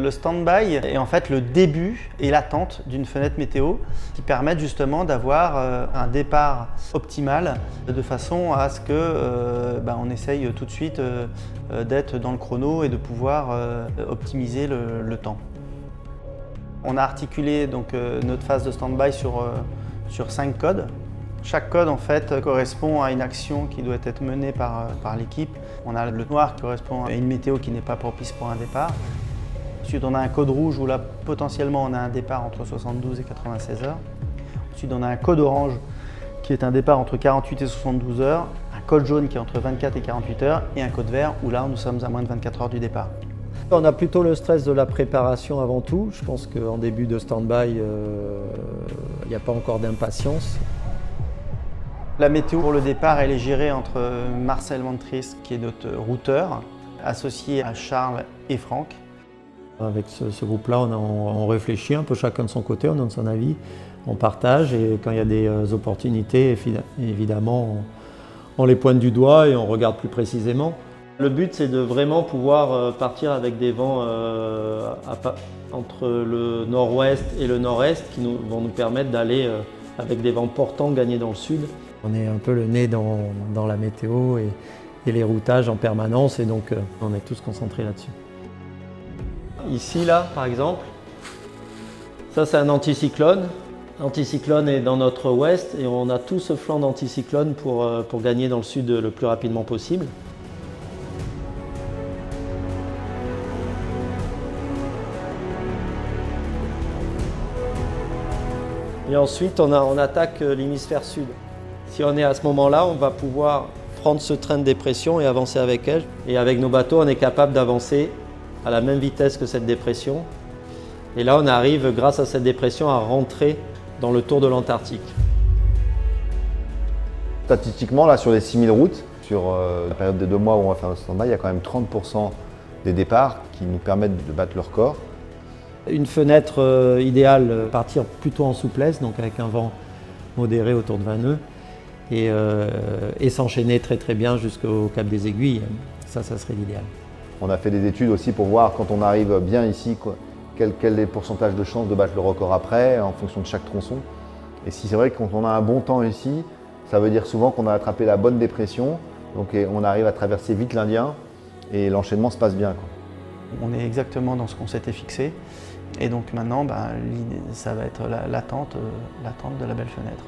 Le stand-by est en fait le début et l'attente d'une fenêtre météo qui permettent justement d'avoir un départ optimal de façon à ce que on essaye tout de suite d'être dans le chrono et de pouvoir optimiser le temps. On a articulé donc, notre phase de stand-by sur 5 codes. Chaque code en fait correspond à une action qui doit être menée par l'équipe. On a le noir qui correspond à une météo qui n'est pas propice pour un départ. Ensuite on a un code rouge où là potentiellement on a un départ entre 72 et 96 heures. Ensuite on a un code orange qui est un départ entre 48 et 72 heures. Un code jaune qui est entre 24 et 48 heures et un code vert où là nous sommes à moins de 24 heures du départ. On a plutôt le stress de la préparation avant tout. Je pense qu'en début de stand-by, il n'y a pas encore d'impatience. La météo pour le départ, elle est gérée entre Marcel Ventris, qui est notre routeur, associé à Charles et Franck. Avec ce groupe-là, on réfléchit un peu chacun de son côté, on donne son avis, on partage et quand il y a des opportunités, évidemment, on les pointe du doigt et on regarde plus précisément. Le but, c'est de vraiment pouvoir partir avec des vents entre le nord-ouest et le nord-est qui vont nous permettre d'aller avec des vents portants gagner dans le sud. On est un peu le nez dans la météo et les routages en permanence et donc on est tous concentrés là-dessus. Ici, là, par exemple, ça c'est un anticyclone. L'anticyclone est dans notre ouest et on a tout ce flanc d'anticyclone pour gagner dans le sud le plus rapidement possible. Et ensuite, on attaque l'hémisphère sud. Si on est à ce moment-là, on va pouvoir prendre ce train de dépression et avancer avec elle. Et avec nos bateaux, on est capable d'avancer à la même vitesse que cette dépression. Et là, on arrive, grâce à cette dépression, à rentrer dans le tour de l'Antarctique. Statistiquement, là, sur les 6000 routes, sur la période des 2 mois où on va faire le stand-by, il y a quand même 30% des départs qui nous permettent de battre le record. Une fenêtre idéale, partir plutôt en souplesse, donc avec un vent modéré autour de 20 nœuds et s'enchaîner très très bien jusqu'au Cap des Aiguilles. Ça serait l'idéal. On a fait des études aussi pour voir quand on arrive bien ici, quel est le pourcentage de chance de battre le record après, en fonction de chaque tronçon. Et si c'est vrai que quand on a un bon temps ici, ça veut dire souvent qu'on a attrapé la bonne dépression, donc on arrive à traverser vite l'Indien et l'enchaînement se passe bien, quoi. On est exactement dans ce qu'on s'était fixé et donc maintenant ça va être l'attente de la belle fenêtre.